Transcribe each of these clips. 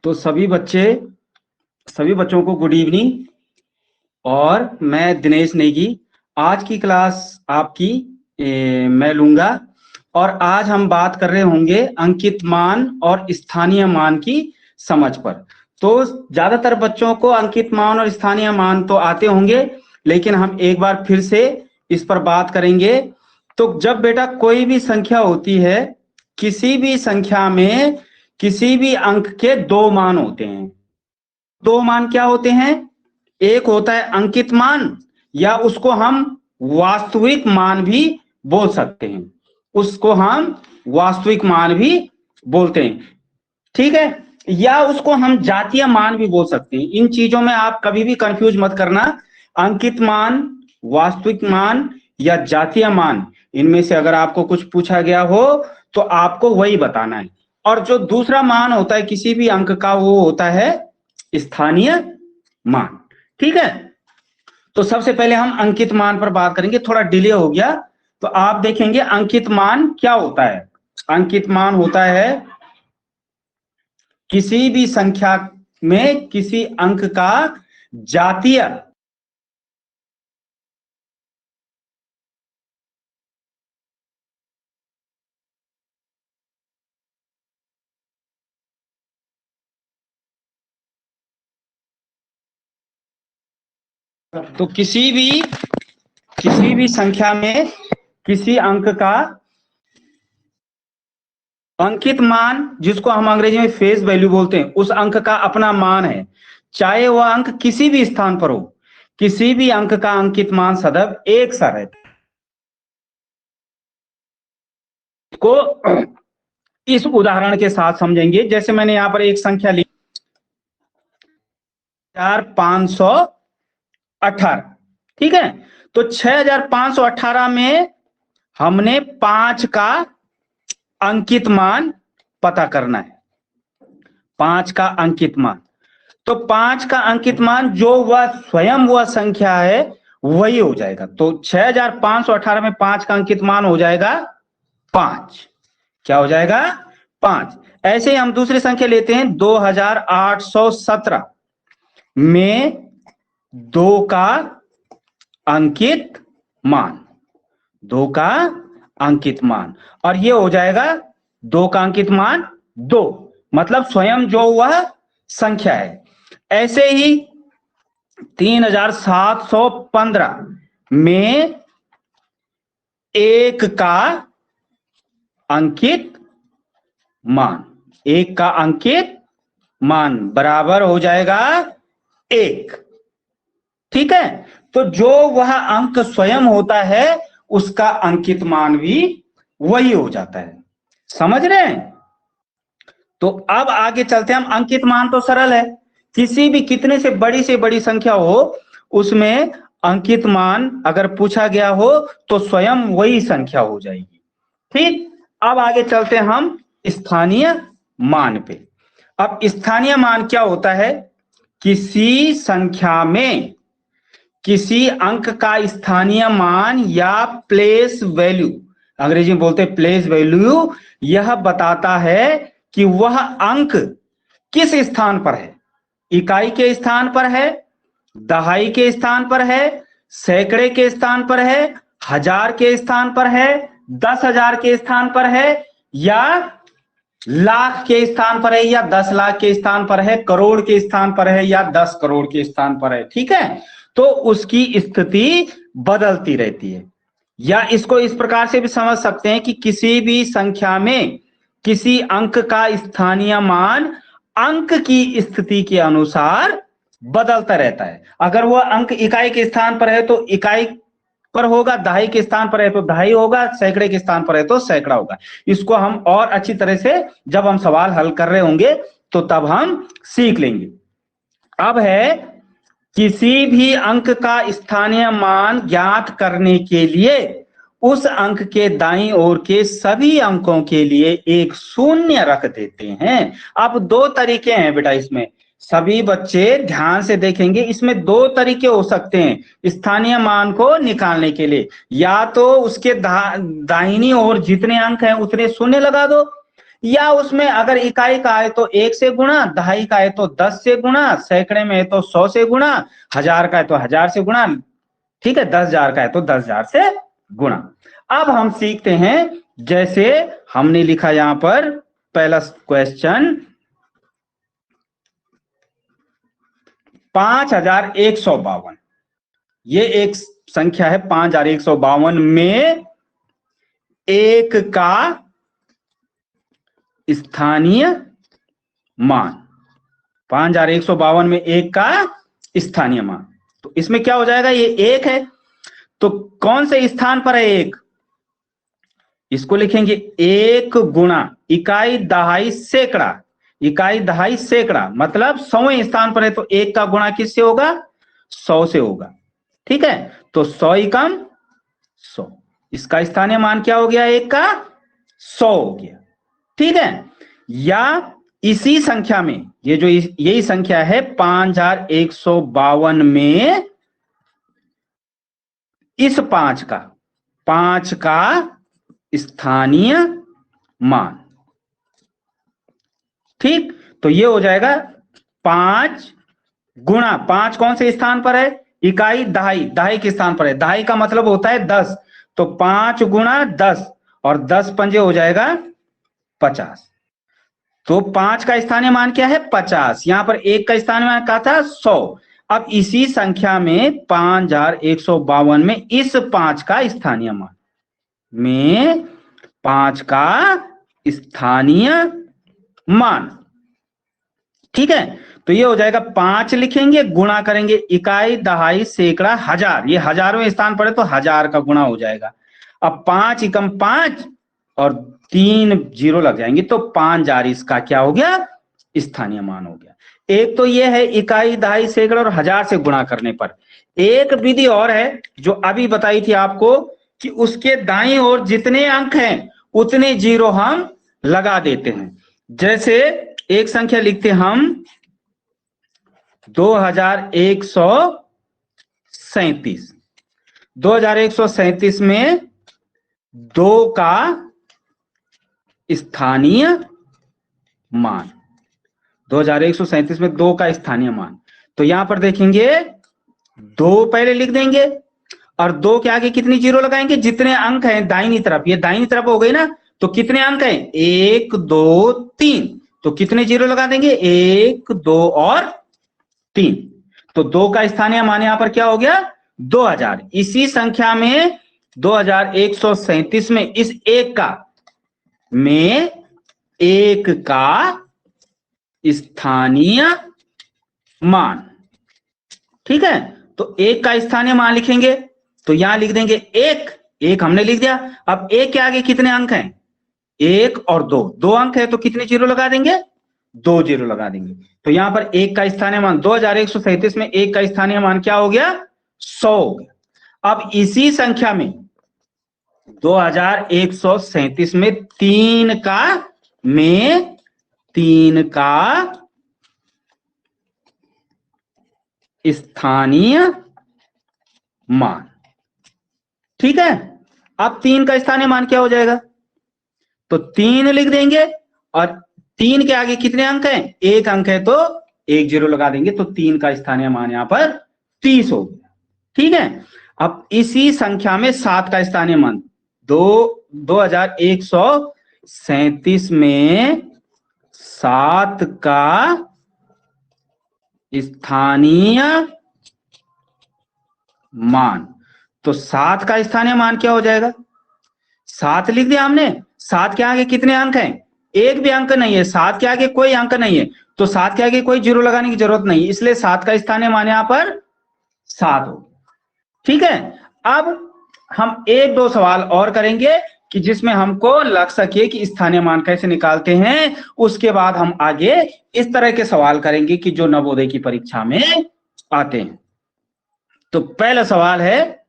तो सभी बच्चों को गुड इवनिंग। और मैं दिनेश नेगी आज की क्लास आपकी मैं लूंगा। और आज हम बात कर रहे होंगे अंकित मान और स्थानीय मान की समझ पर। तो ज्यादातर बच्चों को अंकित मान और स्थानीय मान तो आते होंगे, लेकिन हम एक बार फिर से इस पर बात करेंगे। तो जब बेटा कोई भी संख्या होती है, किसी भी संख्या में किसी भी अंक के दो मान होते हैं। दो मान क्या होते हैं? एक होता है अंकित मान, या उसको हम वास्तविक मान भी बोल सकते हैं। उसको हम वास्तविक मान भी बोलते हैं, ठीक है। या उसको हम जातीय मान भी बोल सकते हैं। इन चीजों में आप कभी भी कंफ्यूज मत करना। अंकित मान, वास्तविक मान या जातीय मान, इनमें से अगर आपको कुछ पूछा गया हो तो आपको वही बताना है। और जो दूसरा मान होता है किसी भी अंक का, वो होता है स्थानीय मान, ठीक है। तो सबसे पहले हम अंकित मान पर बात करेंगे। थोड़ा डिले हो गया तो आप देखेंगे अंकित मान क्या होता है। अंकित मान होता है किसी भी संख्या में किसी अंक का जातीय तो किसी भी संख्या में किसी अंक का अंकित मान, जिसको हम अंग्रेजी में फेस वैल्यू बोलते हैं, उस अंक का अपना मान है, चाहे वह अंक किसी भी स्थान पर हो। किसी भी अंक का अंकित मान सदैव एक सा रहता है। को इस उदाहरण के साथ समझेंगे। जैसे मैंने यहां पर एक संख्या ली 6518, ठीक है। तो 6518 में हमने 5 का अंकित मान पता करना है। 5 का अंकित मान, तो 5 का अंकित मान जो वह स्वयं वह संख्या है वही हो जाएगा। तो 6518 में 5 का अंकित मान हो जाएगा 5। क्या हो जाएगा? 5। ऐसे ही हम दूसरी संख्या लेते हैं 2817 में 2 का अंकित मान, 2 का अंकित मान, और ये हो जाएगा 2 का अंकित मान 2, मतलब स्वयं जो वह संख्या है। ऐसे ही 3715 में 1 का अंकित मान, 1 का अंकित मान बराबर हो जाएगा 1, ठीक है। तो जो वह अंक स्वयं होता है उसका अंकित मान भी वही हो जाता है। समझ रहे हैं? तो अब आगे चलते हैं हम। अंकित मान तो सरल है, किसी भी कितने से बड़ी संख्या हो उसमें अंकित मान अगर पूछा गया हो तो स्वयं वही संख्या हो जाएगी, ठीक। अब आगे चलते हैं हम स्थानीय मान पे। अब स्थानीय मान क्या होता है? किसी संख्या में किसी अंक का स्थानीय मान या प्लेस वैल्यू, अंग्रेजी में बोलते हैं प्लेस वैल्यू, यह बताता है कि वह अंक किस स्थान पर है। इकाई के स्थान पर है, दहाई के स्थान पर है, सैकड़े के स्थान पर है, हजार के स्थान पर है, 10,000 के स्थान पर है, या लाख के स्थान पर है, या 10 लाख के स्थान पर है, करोड़ के स्थान पर है, या 10 करोड़ के स्थान पर है, ठीक है। तो उसकी स्थिति बदलती रहती है। या इसको इस प्रकार से भी समझ सकते हैं कि किसी भी संख्या में किसी अंक का स्थानीय मान अंक की स्थिति के अनुसार बदलता रहता है। अगर वह अंक इकाई के स्थान पर है तो इकाई पर होगा, दहाई के स्थान पर है तो दहाई होगा, सैकड़े के स्थान पर है तो सैकड़ा होगा। इसको हम और अच्छी तरह से जब हम सवाल हल कर रहे होंगे तो तब हम सीख लेंगे। अब है किसी भी अंक का स्थानीय मान ज्ञात करने के लिए उस अंक के दाईं ओर के सभी अंकों के लिए एक शून्य रख देते हैं। अब 2 तरीके हैं बेटा इसमें, सभी बच्चे ध्यान से देखेंगे। इसमें 2 तरीके हो सकते हैं स्थानीय मान को निकालने के लिए। या तो उसके दाहिनी ओर जितने अंक हैं उतने शून्य लगा दो, या उसमें अगर इकाई का है तो 1 से गुणा, दहाई का है तो 10 से गुणा, सैकड़े में है तो 100 से गुणा, हजार का है तो 1000 से गुणा, ठीक है, 10,000 का है तो 10,000 से गुणा। अब हम सीखते हैं, जैसे हमने लिखा यहां पर पहला क्वेश्चन 5152, ये एक संख्या है 5152 में एक का स्थानीय मान, 5152 में एक का स्थानीय मान। तो इसमें क्या हो जाएगा, ये एक है तो कौन से स्थान पर है एक, इसको लिखेंगे एक गुणा इकाई दहाई सैकड़ा, इकाई दहाई सैकड़ा मतलब 100वें स्थान पर है तो एक का गुणा किससे होगा, 100 से होगा, ठीक है। तो 100 एकम 100, इसका स्थानीय मान क्या हो गया, एक का 100 हो गया, ठीक है। या इसी संख्या में, ये जो यही संख्या है 5152 में इस पांच का स्थानीय मान, ठीक। तो ये हो जाएगा 5 गुणा, 5 कौन से स्थान पर है, इकाई दहाई, दहाई के स्थान पर है, दहाई का मतलब होता है 10, तो 5 गुणा 10 और 10 पंजे हो जाएगा 50। तो 5 का स्थानीय मान क्या है, 50, यहां पर एक का स्थानीय मान क्या था, 100। अब इसी संख्या में 5152 में इस 5 का स्थानीय मान में 5 का स्थानीय मान, ठीक है। तो ये हो जाएगा 5 लिखेंगे, गुणा करेंगे इकाई दहाई सैकड़ा हजार, ये हजारवें स्थान पर है तो 1000 का गुणा हो जाएगा। अब 5 एकम 5 और 3 जीरो लग जाएंगे तो 5000 इसका क्या हो गया, स्थानीय मान हो गया। एक तो ये है इकाई दहाई सैकड़ा और 1000 से गुणा करने पर। एक विधि और है जो अभी बताई थी आपको कि उसके दाईं ओर जितने अंक हैं उतने जीरो हम लगा देते हैं। जैसे एक संख्या लिखते हम 2137, 2137 में 2 का स्थानीय मान, 2137 में 2 का स्थानीय मान। तो यहां पर देखेंगे 2 पहले लिख देंगे और 2 के आगे कितनी जीरो लगाएंगे, जितने अंक हैं दाहिनी तरफ, ये दाहिनी तरफ हो गई ना, तो कितने अंक हैं 1 2 3, तो कितने जीरो लगा देंगे 1 2 और 3, तो 2 का स्थानीय मान यहां पर क्या हो गया 2000। इसी संख्या में 2137 में इस एक का में एक का स्थानीय मान, ठीक है। तो एक का स्थानीय मान लिखेंगे तो यहां लिख देंगे एक हमने लिख दिया। अब एक के आगे कितने अंक हैं, 1 और 2, 2 अंक है तो कितने जीरो लगा देंगे, 2 जीरो लगा देंगे। तो यहां पर एक का स्थानीय मान 2137 में एक का स्थानीय मान क्या हो गया 100 हो गया। अब इसी संख्या में 2137 में 3 का स्थानीय मान, ठीक है। अब 3 का स्थानीय मान क्या हो जाएगा, तो 3 लिख देंगे और 3 के आगे कितने अंक हैं, 1 अंक है तो 1 जीरो लगा देंगे, तो 3 का स्थानीय मान यहां पर 30 हो गया, ठीक है। अब इसी संख्या में 7 का स्थानीय मान 2137 में 7 का स्थानीय मान, तो 7 का स्थानीय मान क्या हो जाएगा, 7 लिख दिया हमने, 7 के आगे कितने अंक हैं, एक भी अंक नहीं है, 7 के आगे कोई अंक नहीं है, तो 7 के आगे कोई जीरो लगाने की जरूरत नहीं, इसलिए 7 का स्थानीय मान यहां पर 7 हो, ठीक है। अब हम एक दो सवाल और करेंगे कि जिसमें हमको लग सके कि स्थानीय मान कैसे निकालते हैं, उसके बाद हम आगे इस तरह के सवाल करेंगे कि जो नवोदय की परीक्षा में आते हैं। तो पहला सवाल है,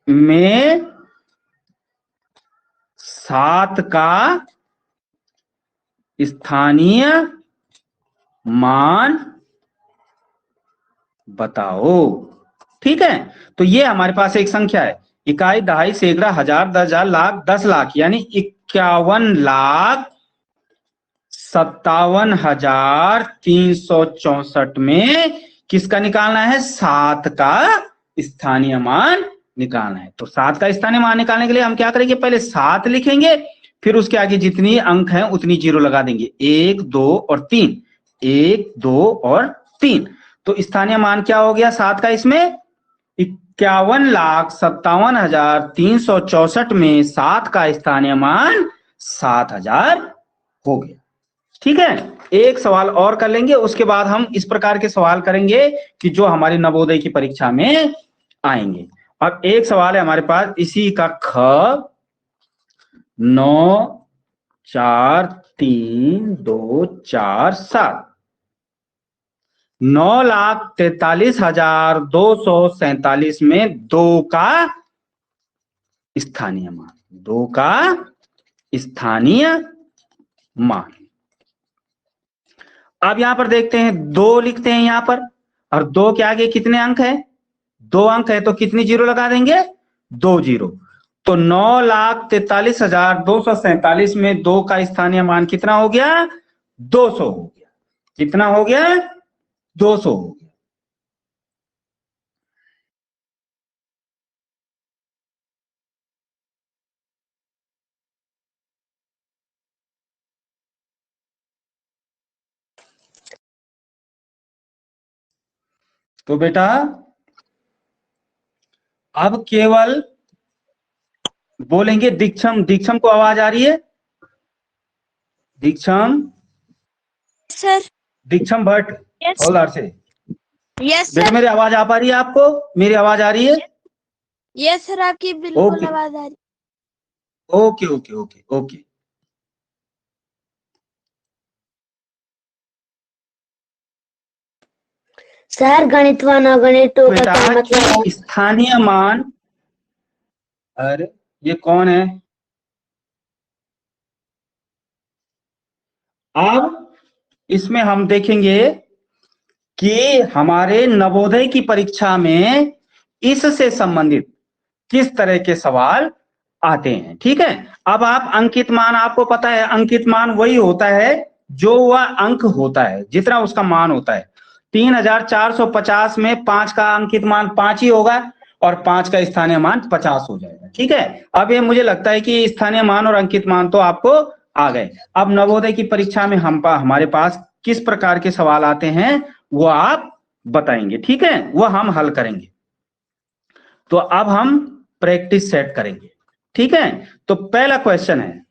में 7 का स्थानीय मान बताओ। ठीक है, तो ये हमारे पास एक संख्या है, इकाई, दहाई, सैकड़ा, हजार, 10,000, लाख, 10 लाख, यानी 51,57,364 में किसका निकालना है? 7 का स्थानीय मान निकालना है। तो 7 का स्थानीय मान निकालने के लिए हम क्या करेंगे? पहले 7 लिखेंगे, फिर उसके आगे जितनी अंक हैं उतनी जीरो लगा देंगे, 1, 2 और 3, 1, 2 और 3। तो स्थानीय मान क्या हो गया 7 का? इसमें 51,57,364 में 7 का स्थानीय मान 7,000 हो गया। ठीक है, एक सवाल और कर लेंगे, उसके बाद हम इस प्रकार के सवाल करेंगे कि जो हमारी नवोदय की परीक्षा में आएंगे। अब एक सवाल है हमारे पास इसी का, ख 9 4 3 2 4 7, 9,43,247 में 2 का स्थानीय मान, 2 का स्थानीय मान। अब यहां पर देखते हैं, 2 लिखते हैं यहां पर, और 2 के आगे कितने अंक है? 2 अंक है, तो कितनी जीरो लगा देंगे? 2 जीरो। तो 9,43,247 में 2 का स्थानीय मान कितना हो गया? 200 हो गया। कितना हो गया? 200 हो गया। तो बेटा अब केवल बोलेंगे दीक्षम। दीक्षम को आवाज आ रही है? दीक्षम सर। दीक्षम भट्ट हौलदार से। यस बेटा सर। मेरी आवाज आ पा रही है आपको? मेरी आवाज आ रही है? यस सर, आपकी बिल्कुल ओके आवाज आ रही। Okay okay okay okay. Sir गणित व अगणितों का क्या मतलब है? स्थानीय मान, अरे ये कौन है? अब इसमें हम देखेंगे कि हमारे नवोदय की परीक्षा में इससे संबंधित किस तरह के सवाल आते हैं। ठीक है, अब आप अंकित मान, आपको पता है अंकित मान वही होता है जो वह अंक होता है, जितना उसका मान होता है। 3,450 में 5 का अंकित मान 5 ही होगा और 5 का स्थानीय मान 50 हो जाएगा। ठीक है, अब ये मुझे लगता है कि स्थानीय मान और अंकित मान तो आपको आ गए। अब नवोदय की परीक्षा में हमारे पास किस प्रकार के सवाल आते हैं वो आप बताएंगे। ठीक है, वो हम हल करेंगे। तो अब हम प्रैक्टिस सेट करेंगे। ठीक है, तो पहला क्वेश्चन है,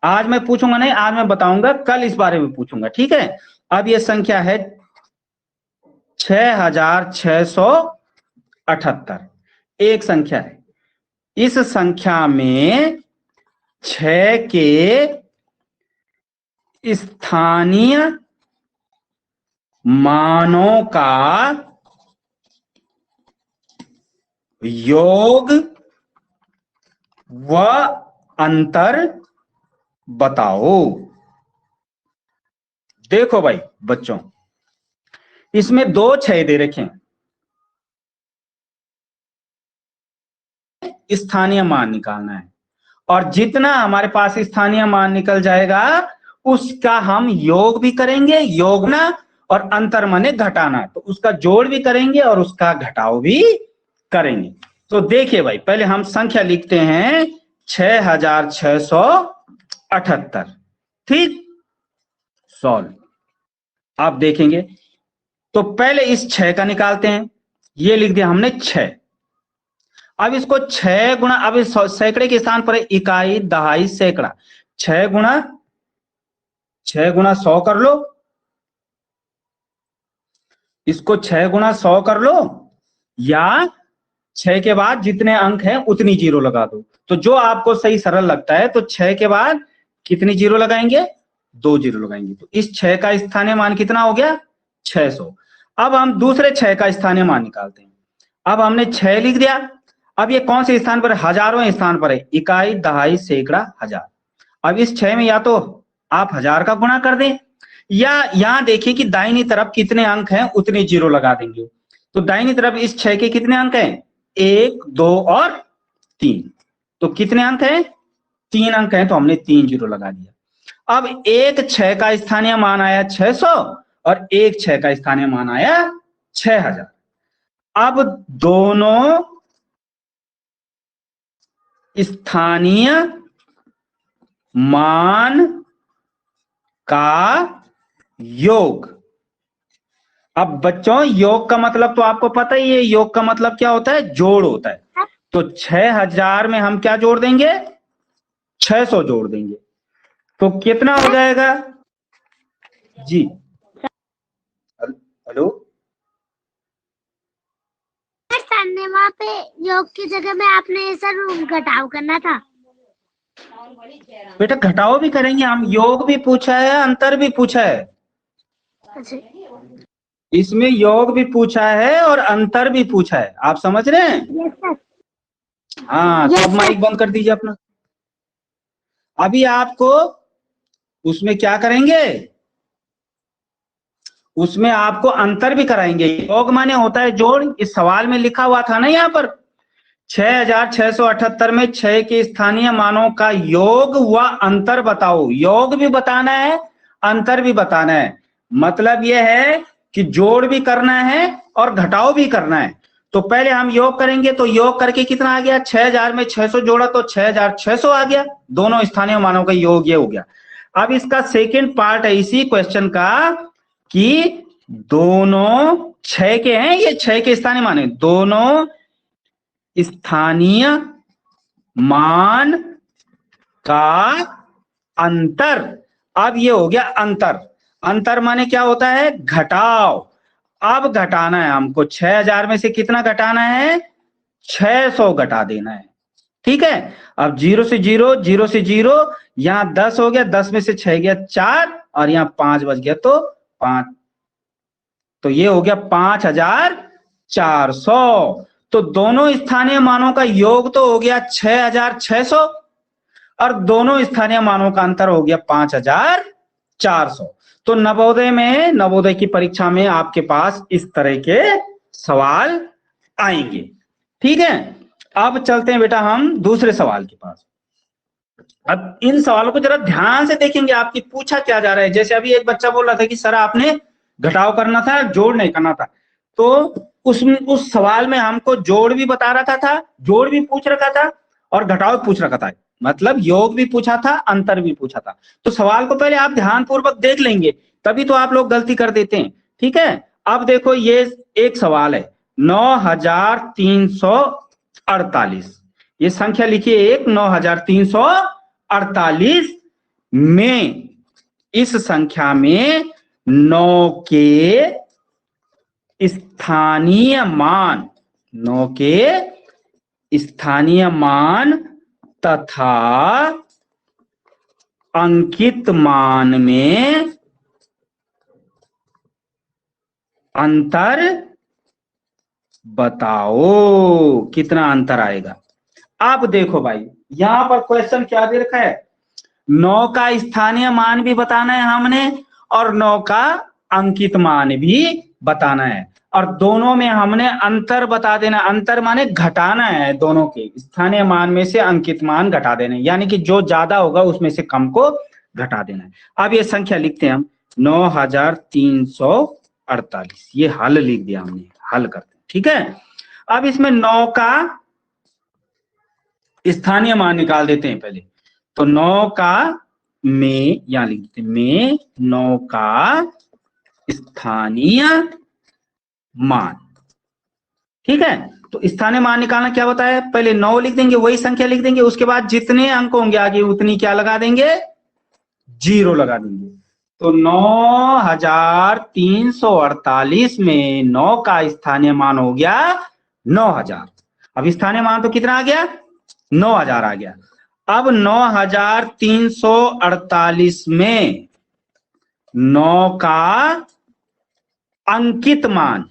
आज मैं पूछूंगा नहीं, आज मैं बताऊंगा, कल इस बारे में पूछूंगा। ठीक है, अब ये संख्या है 6,678, एक संख्या है। इस संख्या में 6 के स्थानीय मानों का योग व अंतर बताओ। देखो भाई बच्चों, इसमें 2 6 दे रखे हैं, स्थानीय मान निकालना है, और जितना हमारे पास स्थानीय मान निकल जाएगा उसका हम योग भी करेंगे, योग ना, और अंतर माने घटाना, तो उसका जोड़ भी करेंगे और उसका घटाव भी करेंगे। तो देखिए भाई, पहले हम संख्या लिखते हैं 6,678। ठीक, सॉल्व। आप देखेंगे तो पहले इस 6 का निकालते हैं, ये लिख दिया हमने 6। अब इसको 6 गुणा, अब इस सैकड़े के स्थान पर इकाई, दहाई, सैकड़ा, 6 गुणा 100 कर लो, इसको 6 गुणा 100 कर लो, या 6 के बाद जितने अंक हैं उतनी जीरो लगा दो। तो जो आपको सही सरल लगता है, तो 6 के बाद कितनी जीरो लगाएंगे? 2 जीरो लगाएंगे। तो इस 6 का स्थानीय मान कितना हो गया? 600। अब हम दूसरे 6 का स्थानीय मान निकालते हैं। अब हमने 6 लिख दिया, अब ये कौन से स्थान पर है? हजारों स्थान पर है, इकाई, दहाई, सैकड़ा, हजार। अब इस 6 में या तो आप 1000 का गुणा कर दें, या यहां देखिए कि दाहिनी तरफ कितने अंक हैं उतने जीरो लगा देंगे। तो दाहिनी तरफ इस 6 के कितने अंक हैं? 1, 2 और 3। तो कितने अंक हैं? 3 अंक हैं, तो हमने 3 जीरो लगा दिया। अब एक 6 का स्थानीय मान आया 600 और एक 6 का स्थानीय मान आया 6000। अब दोनों स्थानीय मान का योग। अब बच्चों योग का मतलब तो आपको पता ही है, योग का मतलब क्या होता है? जोड़ होता है। तो 6000 में हम क्या जोड़ देंगे? 600 जोड़ देंगे। तो कितना हो जाएगा जी? हेलो सामने वहाँ पे योग की जगह में आपने सर घटाव करना था। बेटा घटाओ भी करेंगे हम, योग भी पूछा है, अंतर भी पूछा है। अच्छा इसमें योग भी पूछा है और अंतर भी पूछा है, आप समझ रहे हैं? Yes sir. हाँ, Yes, सब sir. माइक बंद कर दीजिए अपना। अभी आपको उसमें क्या करेंगे? उसमें आपको अंतर भी कराएंगे। योग माने होता है जोड़। इस सवाल में लिखा हुआ था ना यहाँ पर 6678 में 6 के स्थानीय मानों का योग व अंतर बताओ। योग भी बताना है, अंतर भी बताना है। मतलब यह है कि जोड़ भी करना है और घटाव भी करना है। तो पहले हम योग करेंगे, तो योग करके कितना आ गया? 6000 में 600 जोड़ा तो 6600 आ गया। दोनों स्थानीय मानों का योग ये हो गया। अब इसका सेकेंड पार्ट है इसी क्वेश्चन का कि दोनों 6 के हैं, ये 6 के स्थानीय मान है, दोनों स्थानीय मान का अंतर। अब ये हो गया अंतर। अंतर माने क्या होता है? घटाव। अब घटाना है हमको, 6000 में से कितना घटाना है? 600 घटा देना है। ठीक है। अब 0 से 0, 0 से 0, यहां 10 हो गया, 10 में से 6 गया 4 और यहां 5 बच गया तो 5। तो ये हो गया 5400। तो दोनों स्थानीय मानों का योग तो हो गया 6600 और दोनों स्थानीय मानों का अंतर हो गया 5400। तो नवोदय की परीक्षा में आपके पास इस तरह के सवाल आएंगे। ठीक है। अब चलते हैं बेटा हम दूसरे सवाल के पास। अब इन सवालों को जरा ध्यान से देखेंगे, आपकी पूछा क्या जा रहा है। जैसे अभी एक बच्चा बोल रहा था कि सर आपने घटाव करना था, जोड़ नहीं करना था। तो उस सवाल में हमको जोड़ भी बता रखा था, जोड़ भी पूछ रखा था और घटाव पूछ रखा था। मतलब योग भी पूछा था, अंतर भी पूछा था। तो सवाल को पहले आप ध्यानपूर्वक देख लेंगे, तभी तो आप लोग गलती कर देते हैं। ठीक है। अब देखो ये एक सवाल है 9348। ये संख्या लिखिए, एक 9348 में इस संख्या में 9 के स्थानीय मान, 9 के स्थानीय मान तथा अंकित मान में अंतर बताओ। कितना अंतर आएगा? अब देखो भाई, यहां पर क्वेश्चन क्या दे रखा है? 9 का स्थानीय मान भी बताना है हमने और 9 का अंकित मान भी बताना है, और दोनों में हमने अंतर बता देना। अंतर माने घटाना है, दोनों के स्थानीय मान में से अंकित मान घटा देना, यानी कि जो ज्यादा होगा उसमें से कम को घटा देना है। अब ये संख्या लिखते हैं हम 9348। ये हल लिख दिया हमने, हल करते हैं। ठीक है। अब इसमें 9 का स्थानीय मान निकाल देते हैं पहले। तो 9 का में, यहां लिख देते हैं में 9 का स्थानीय मान। ठीक है। तो स्थानीय मान निकालना क्या बताया? पहले 9 लिख देंगे, वही संख्या लिख देंगे, उसके बाद जितने अंक होंगे आगे उतनी क्या लगा देंगे? 0 लगा देंगे। तो 9348 में 9 का स्थानीय मान हो गया 9000। अब स्थानीय मान तो कितना आ गया? 9000 आ गया। अब 9348 में 9 का अंकित मान।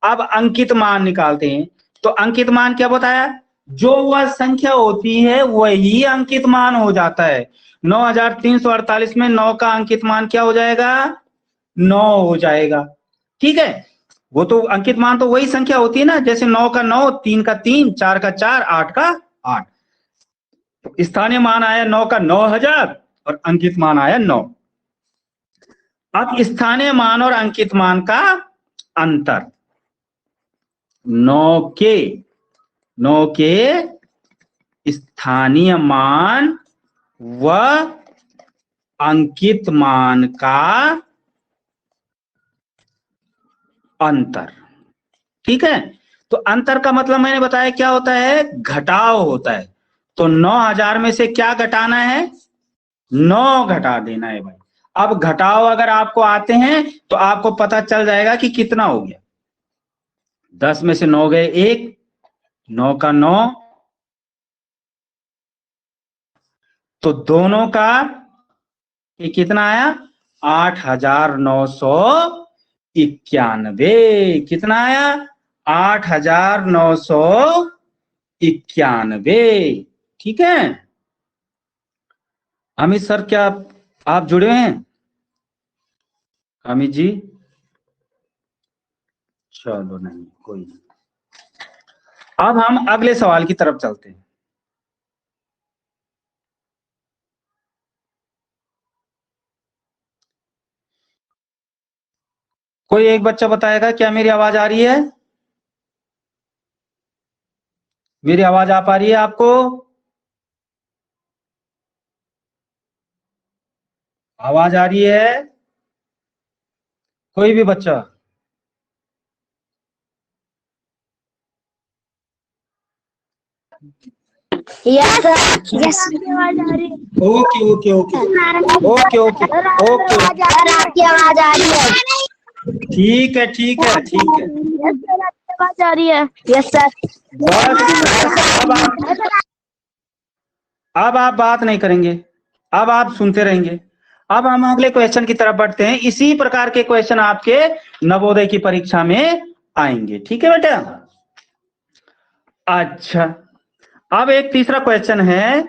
अब अंकित मान निकालते हैं। तो अंकित मान क्या बताया? जो वह संख्या होती है वही अंकित मान हो जाता है। 9348 में 9 का अंकित मान क्या हो जाएगा? 9 हो जाएगा। ठीक है। वो तो अंकित मान तो वही संख्या होती है ना, जैसे 9 का 9, 3 का 3, 4 का 4, 8 का 8। तो स्थानीय मान आया 9 का 9000 और अंकित मान आया 9। अब स्थानीय मान और अंकित मान का अंतर, 9 के स्थानीय मान व अंकित मान का अंतर। ठीक है, तो अंतर का मतलब मैंने बताया क्या होता है, घटाव होता है। तो 9000 में से क्या घटाना है, 9 घटा देना है भाई। अब घटाव अगर आपको आते हैं तो आपको पता चल जाएगा कि कितना हो गया। 10 में से 9 गए 1, 9 का 9, तो दोनों का ये कितना आया, 8991। कितना आया, 8991। ठीक है अमित सर, क्या आप जुड़े हैं अमित जी? चलो नहीं, कोई नहीं। अब हम अगले सवाल की तरफ चलते हैं। कोई एक बच्चा बताएगा क्या मेरी आवाज आ रही है? मेरी आवाज आ पा रही है आपको? आवाज आ रही है कोई भी बच्चा? यस सर, यस आवाज आ रही है। Okay okay okay okay okay okay, sir आपकी आवाज आ रही है। ठीक है ठीक है ठीक है। यस सर, आपकी आवाज आ रही है। Yes sir. बस अब आप बात नहीं करेंगे, अब आप सुनते रहेंगे। अब हम अगले क्वेश्चन की तरफ बढ़ते हैं। इसी प्रकार के क्वेश्चन आपके नवोदय की परीक्षा में आएंगे। ठीक है बेटा? अच्छा, अब एक तीसरा क्वेश्चन है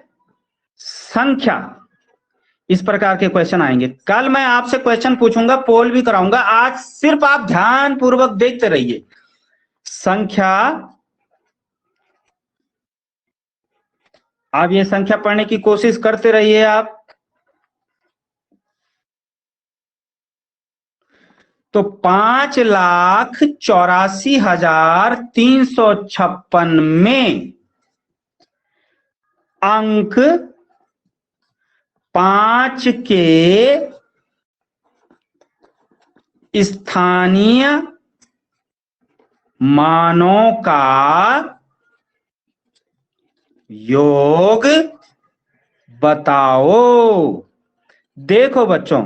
संख्या। इस प्रकार के क्वेश्चन आएंगे। कल मैं आपसे क्वेश्चन पूछूंगा, पोल भी कराऊंगा। आज सिर्फ आप ध्यान पूर्वक देखते रहिए। संख्या, आप ये संख्या पढ़ने की कोशिश करते रहिए आप। तो 5,84,356 में अंक 5 के स्थानीय मानों का योग बताओ। देखो बच्चों,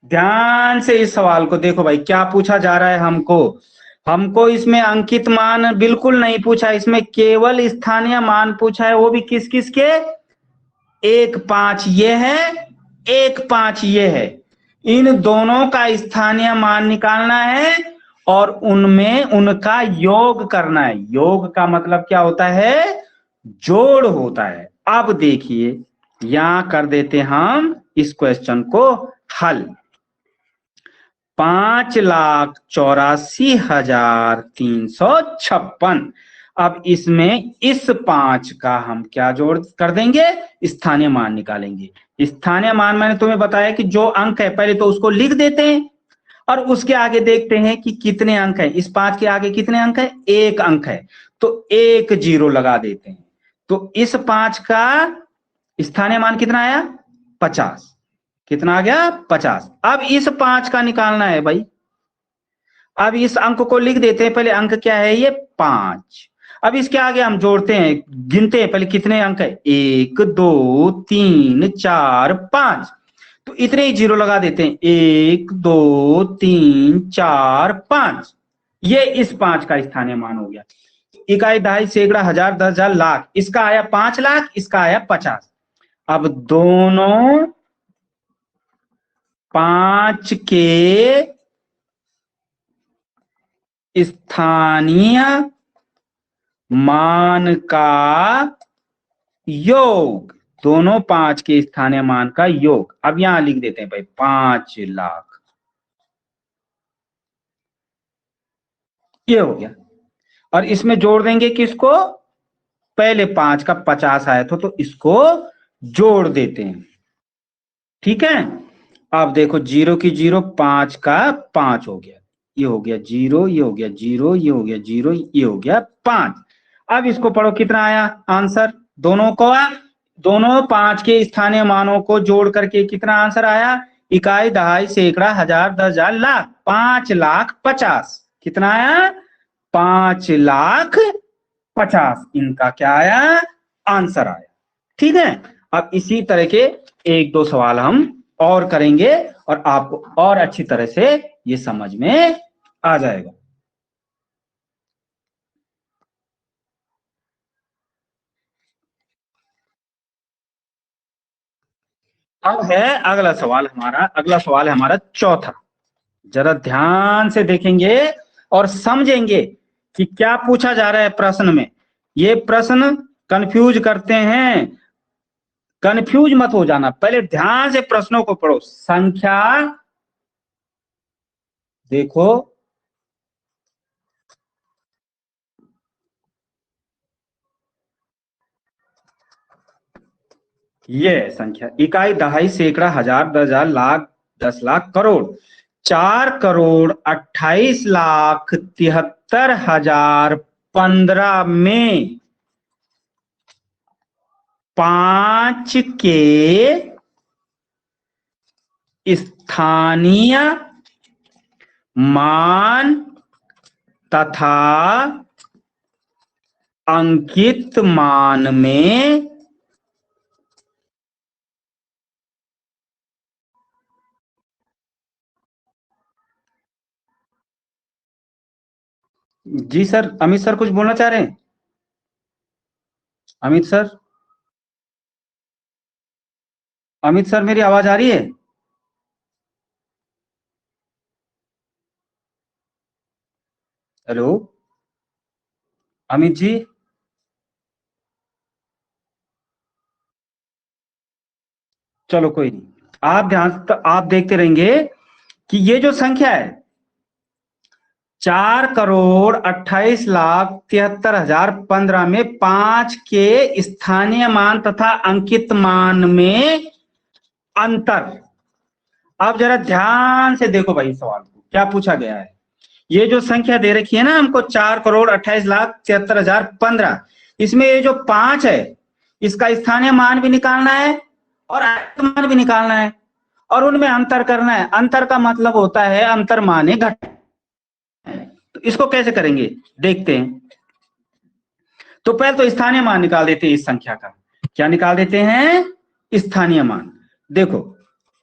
ध्यान से इस सवाल को देखो भाई, क्या पूछा जा रहा है हमको इसमें अंकित मान बिल्कुल नहीं पूछा, इसमें केवल स्थानीय मान पूछा है। वो भी किस किस के, 1, 5 ये है, 1, 5 ये है। इन दोनों का स्थानीय मान निकालना है और उनमें उनका योग करना है। योग का मतलब क्या होता है, जोड़ होता है। अब देखिए, यहां कर देते हम इस क्वेश्चन को हल। 5,84,356। अब इसमें इस 5 का हम क्या जोड़ कर देंगे, स्थानीय मान निकालेंगे। स्थानीय मान मैंने तुम्हें बताया कि जो अंक है पहले तो उसको लिख देते हैं और उसके आगे देखते हैं कि कितने अंक है। इस 5 के आगे कितने अंक है, 1 अंक है, तो 1 0 लगा देते हैं। तो इस 5 का स्थानीय मान कितना आया, 50। कितना आ गया, 50। अब इस 5 का निकालना है भाई। अब इस अंक को लिख देते हैं, पहले अंक क्या है, ये 5। अब इसके आगे हम जोड़ते हैं, गिनते हैं पहले कितने अंक है, 1 2 3 4 5। तो इतने ही 0 लगा देते हैं, 1 2 3 4 5। ये इस 5 का स्थानीय मान हो गया। इकाई, दहाई, सैकड़ा, हजार, 10,000, लाख। इसका आया 5 लाख, इसका आया 50। अब दोनों 5 के स्थानीय मान का योग, दोनों 5 के स्थानीय मान का योग। अब यहां लिख देते हैं भाई 5 लाख। ये हो गया। और इसमें जोड़ देंगे किसको, पहले 5 का 50 आया था तो इसको जोड़ देते हैं। ठीक है, अब देखो 0 की 0, 5 का 5 हो गया, ये हो गया 0, ये हो गया 0, ये हो गया 0, ये हो गया 5। अब इसको पढ़ो, कितना आया आंसर, दोनों को, दोनों 5 के स्थानीय मानों को जोड़ करके कितना आंसर आया, इकाई, दहाई, सैकड़ा, हजार, 10,000, लाख, 5,50,000। कितना आया, 5,50,000 इनका क्या आया, आंसर आया। ठीक है, अब इसी तरह के 1-2 सवाल हम और करेंगे और आपको और अच्छी तरह से ये समझ में आ जाएगा। अब है अगला सवाल हमारा चौथा। जरा ध्यान से देखेंगे और समझेंगे कि क्या पूछा जा रहा है प्रश्न में। ये प्रश्न कंफ्यूज करते हैं, कंफ्यूज मत हो जाना, पहले ध्यान से प्रश्नों को पढ़ो। संख्या देखो, ये संख्या, इकाई, दहाई, सैकड़ा, हजार, 10,000, लाख, 10 लाख, करोड़। 4,28,73,015 में 5 के स्थानीय मान तथा अंकित मान में जी सर, अमित सर कुछ बोलना चाह रहे हैं, अमित सर, अमित सर मेरी आवाज आ रही है, हेलो अमित जी। चलो कोई नहीं, आप देखते रहेंगे कि ये जो संख्या है 4,28,73,015 में 5 के स्थानीय मान तथा अंकित मान में अंतर। अब जरा ध्यान से देखो भाई, सवाल को क्या पूछा गया है। ये जो संख्या दे रखी है ना हमको 4,28,73,015, इसमें ये जो 5 है इसका स्थानीय मान भी निकालना है और अंकित मान भी निकालना है और उनमें अंतर करना है। अंतर का मतलब होता है अंतर माने घट। तो इसको कैसे करेंगे देखते हैं। तो पहले तो स्थानीय मान निकाल देते हैं इस संख्या का। क्या निकाल देते हैं, स्थानीय मान। देखो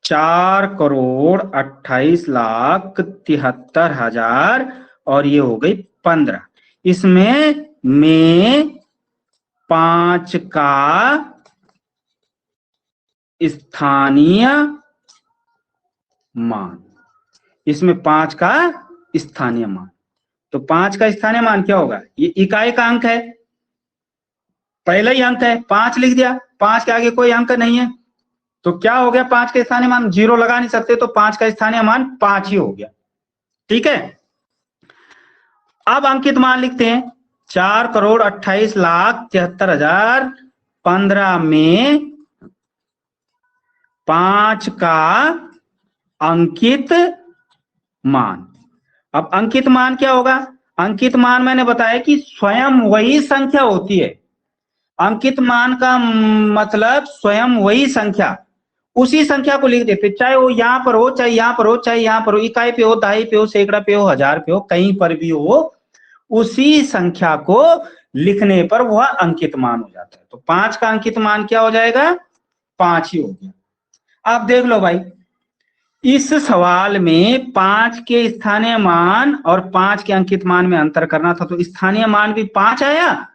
4,28,73,000 और ये हो गई 15, इसमें में 5 का स्थानीय मान, इसमें 5 का स्थानीय मान। तो 5 का स्थानीय मान क्या होगा, ये इकाई का अंक है, पहला ही अंक है, 5 लिख दिया, 5 के आगे कोई अंक नहीं है तो क्या हो गया, 5 के स्थानीय मान, 0 लगा नहीं सकते तो 5 का स्थानीय मान 5 ही हो गया। ठीक है, अब अंकित मान लिखते हैं 4,28,73,015 में 5 का अंकित मान। अब अंकित मान क्या होगा, अंकित मान मैंने बताया कि स्वयं वही संख्या होती है। अंकित मान का मतलब स्वयं वही संख्या, उसी संख्या को लिख देते, चाहे वो यहां पर हो, चाहे यहां पर हो, चाहे यहां पर हो, इकाई पे हो, दहाई पे हो, सैकड़ा पे हो, हजार पे हो, कहीं पर भी हो, उसी संख्या को लिखने पर वह अंकित मान हो जाता है। तो 5 का अंकित मान क्या हो जाएगा, 5 ही हो गया। आप देख लो भाई, इस सवाल में 5 के स्थानीय मान और 5 के अंकित मान में अंतर करना था, तो स्थानीय मान भी 5 आया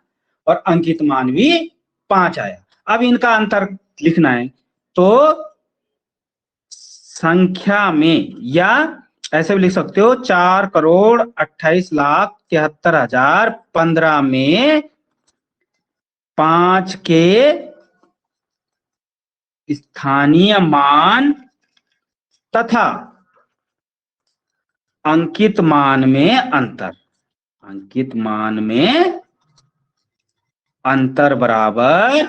और अंकित मान भी 5 आया। अब इनका अंतर लिखना है तो संख्या में, या ऐसे भी लिख सकते हो 4,28,73,015 में 5 के स्थानीय मान तथा अंकित मान में अंतर। अंकित मान में अंतर बराबर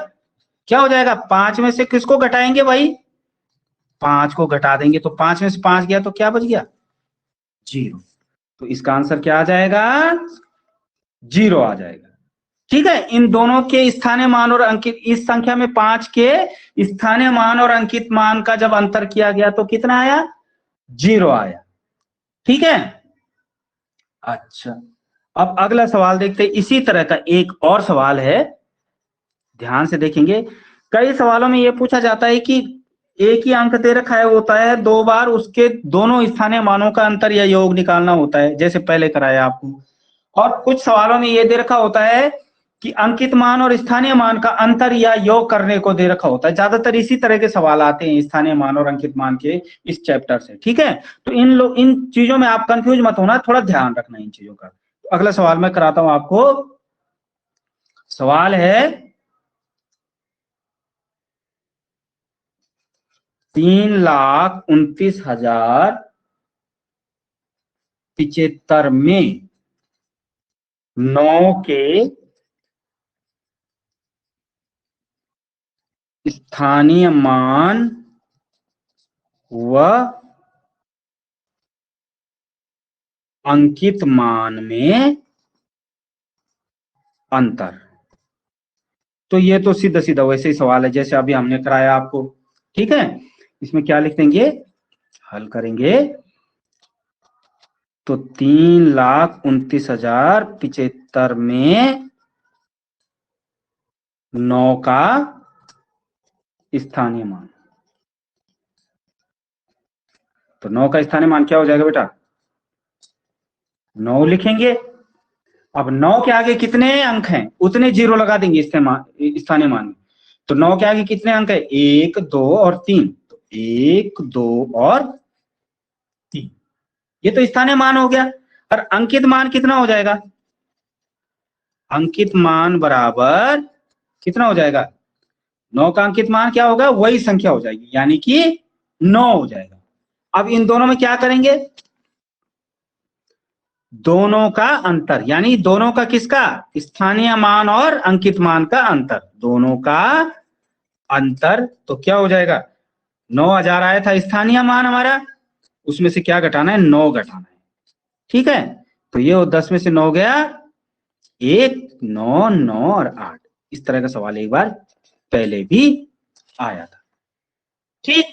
क्या हो जाएगा? 5 में से किसको घटाएंगे भाई? 5 को घटा देंगे तो 5 में से 5 गया तो क्या बच गया? 0। तो इसका आंसर क्या आ जाएगा? 0 आ जाएगा। ठीक है, इन दोनों के स्थानीय मान और अंकित, इस संख्या में 5 के स्थानीय मान और अंकित मान का जब अंतर किया गया तो कितना आया? 0 आया। ठीक है, अच्छा अब अगला सवाल देखते हैं। इसी तरह का एक और सवाल है, ध्यान से देखेंगे। कई सवालों में यह पूछा जाता है कि एक ही अंक दे रखा है, होता है 2 बार उसके दोनों स्थानीय मानों का अंतर या योग निकालना होता है, जैसे पहले कराया आपको। और कुछ सवालों में यह दे रखा होता है कि अंकित मान और स्थानीय मान का अंतर या योग करने को दे रखा होता है। ज्यादातर इसी तरह के सवाल आते हैं स्थानीय मान और अंकित मान के इस चैप्टर से। ठीक है, तो इन चीजों में आप कंफ्यूज मत होना, थोड़ा ध्यान रखना इन चीजों का। तो अगला सवाल मैं कराता हूं आपको। सवाल है 3,29,075 में 9 के स्थानीय मान व अंकित मान में अंतर। तो ये तो सीधा सीधा वैसे ही सवाल है जैसे अभी हमने कराया आपको। ठीक है, इसमें क्या लिख देंगे, हल करेंगे तो 3,29,075 में 9 का स्थानीय मान। तो 9 का स्थानीय मान क्या हो जाएगा बेटा? 9 लिखेंगे। अब 9 के आगे कितने अंक हैं उतने 0 लगा देंगे स्थानीय मान में। तो 9 के आगे कितने अंक है? 1, 2 और 3। तो 1, 2 और 3, ये तो स्थानीय मान हो गया। और अंकित मान कितना हो जाएगा? अंकित मान बराबर कितना हो जाएगा? 9 का अंकित मान क्या होगा? वही संख्या हो जाएगी, यानी कि 9 हो जाएगा। अब इन दोनों में क्या करेंगे? दोनों का अंतर, यानी दोनों का किसका? स्थानीय मान और अंकित मान का अंतर, दोनों का अंतर। तो क्या हो जाएगा? 9,000 आया था स्थानीय मान हमारा, उसमें से क्या घटाना है? 9 घटाना है। ठीक है, तो ये 10 में से 9 गया 1, 9, 9 और 8। इस तरह का सवाल एक बार पहले भी आया था। ठीक,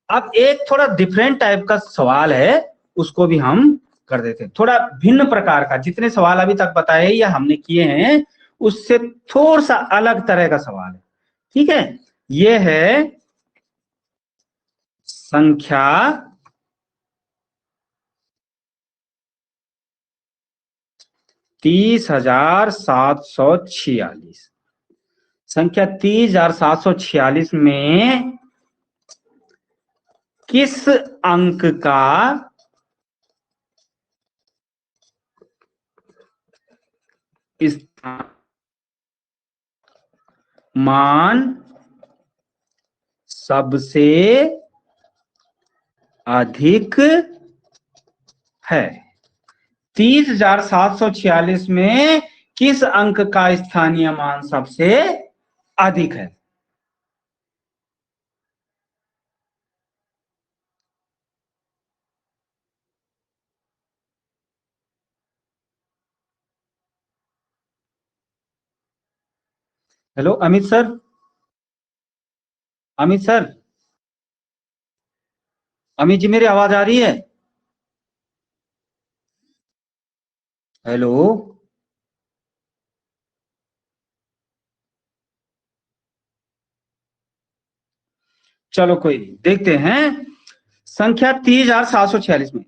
अब एक थोड़ा डिफरेंट टाइप का सवाल है, उसको भी हम कर देते हैं। थोड़ा भिन्न प्रकार का, जितने सवाल अभी तक बताए या हमने किए हैं उससे थोड़ा सा अलग तरह का सवाल है। ठीक है, ये है संख्या 30,746। संख्या 30,746 में किस अंक का मान सबसे अधिक है? 30,746 में किस अंक का स्थानीय मान सबसे अधिक है? Hello Amit sir, Amit sir, Amit ji मेरी आवाज आ रही है? हेलो, चलो कोई नहीं, देखते हैं। संख्या 30,746 में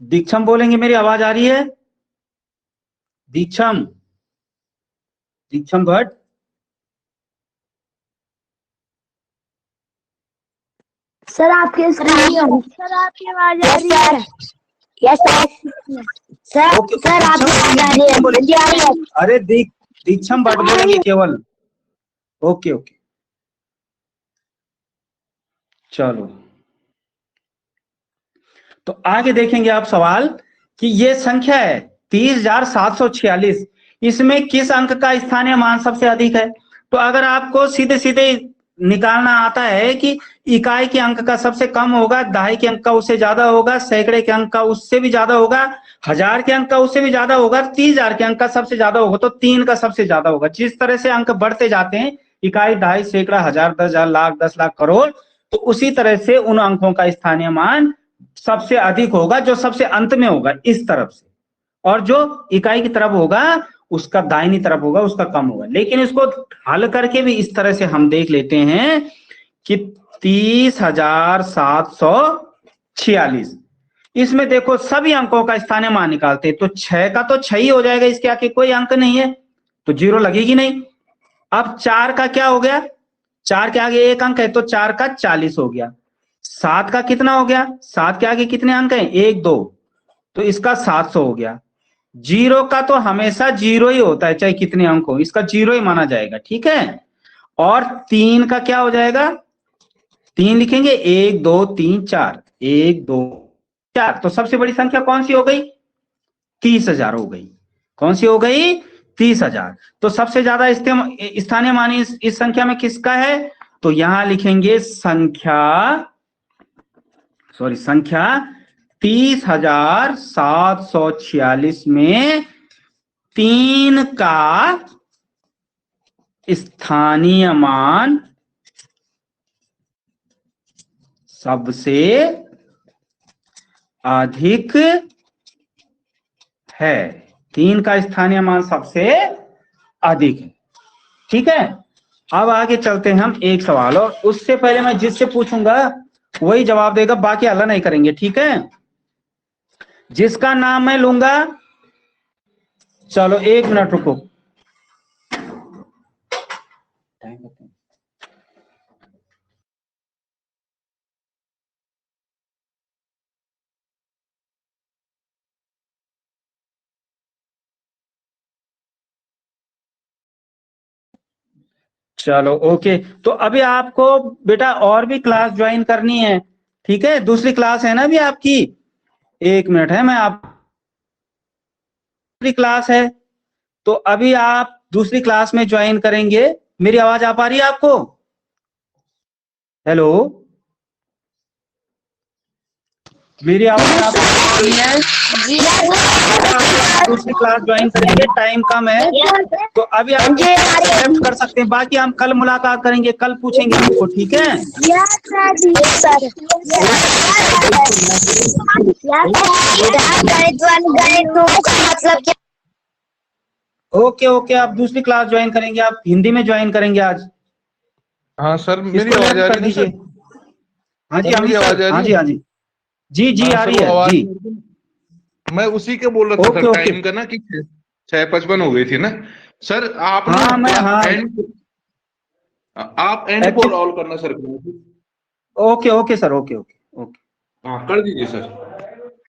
दीक्षम बोलेंगे, मेरी आवाज आ रही है? दीक्षम, दीक्षम भट्ट। सर आपके सर आपकी आवाज आ रही है? यस सर, सर आपकी आवाज आ रही है? अरे दीक्षम भट्ट बोलेंगे केवल। ओके ओके, चलो तो आगे देखेंगे आप सवाल कि ये संख्या है 30,746, इसमें किस अंक का स्थानीय मान सबसे अधिक है। तो अगर आपको सीधे सीधे निकालना आता है कि इकाई के अंक का सबसे कम होगा, दहाई के अंक का उससे ज्यादा होगा, सैकड़े के अंक का उससे भी ज्यादा होगा, हजार के अंक का उससे भी ज्यादा होगा, 30,000 के अंक का सबसे ज्यादा होगा, तो 3 का सबसे ज्यादा होगा। जिस तरह से अंक बढ़ते जाते हैं, इकाई, दहाई, सैकड़ा, हजार, 10,000, लाख, 10 लाख, करोड़, तो उसी तरह से उन अंकों का स्थानीय मान सबसे अधिक होगा जो सबसे अंत में होगा इस तरफ से, और जो इकाई की तरफ होगा उसका दाहिनी तरफ होगा, उसका कम होगा। लेकिन इसको हल करके भी इस तरह से हम देख लेते हैं कि 30,746, इसमें देखो सभी अंकों का स्थानीय मान निकालते हैं, तो 6 का तो 6 ही हो जाएगा, इसके आगे कोई अंक नहीं है तो 0 लगेगी नहीं। अब 4 का क्या हो गया, 4 के आगे एक अंक है तो 4 का 40 हो गया। 7 का कितना हो गया, 7 के आगे कितने अंक हैं, 1 2, तो इसका 700 हो गया। 0 का तो हमेशा 0 ही होता है, चाहे कितने अंक हो, इसका 0 ही माना जाएगा, ठीक है। और 3 का क्या हो जाएगा, 3 लिखेंगे, 1 2 3 4, 1 2 4, तो सबसे बड़ी संख्या कौन सी हो गई, 30,000 हो गई। कौन सी हो गई, 30,000। तो सबसे ज्यादा स्थानीय मान इस संख्या में किसका है, तो यहां लिखेंगे संख्या 30,746 में 3 का स्थानीय मान सबसे अधिक है। 3 का स्थानीय मान सबसे अधिक है, ठीक है। अब आगे चलते हैं हम एक सवाल, और उससे पहले मैं जिससे पूछूंगा वही जवाब देगा, बाकी हल्ला नहीं करेंगे, ठीक है। जिसका नाम मैं लूंगा, चलो 1 मिनट रुको, चलो ओके। तो अभी आपको बेटा और भी क्लास ज्वाइन करनी है, ठीक है, दूसरी क्लास है ना अभी आपकी, 1 मिनट है, मैं आप दूसरी क्लास है, तो अभी आप दूसरी क्लास में ज्वाइन करेंगे। मेरी आवाज आ पा रही है आपको, हेलो, मेरी आवाज आप है, दूसरी क्लास ज्वाइन करेंगे, टाइम कम है, तो अभी आप अटेम्प्ट कर सकते हैं, बाकी हम कल मुलाकात करेंगे, कल पूछेंगे आपको, ठीक है। ओके ओके, आप दूसरी क्लास ज्वाइन करेंगे, आप हिंदी में ज्वाइन करेंगे आज। हाँ सर, मेरी इसको आवाज आ कर रही है दीजिए। सर? हाँ जी, मेरी आवाज आ रही हाँ जी, है? हाँ जी, जी जी हाँ आ सर, रही वो है आवाज जी। मैं उसी के बोल रहा था ओके सर, ओके, टाइम का ना कि 6:55 हो गई थी ना सर। आप ना हाँ मैं, हाँ आप एंड एक्टिव, कॉल ऑल करना sir. Okay okay sir, okay okay okay. हाँ कर दीजिए सर।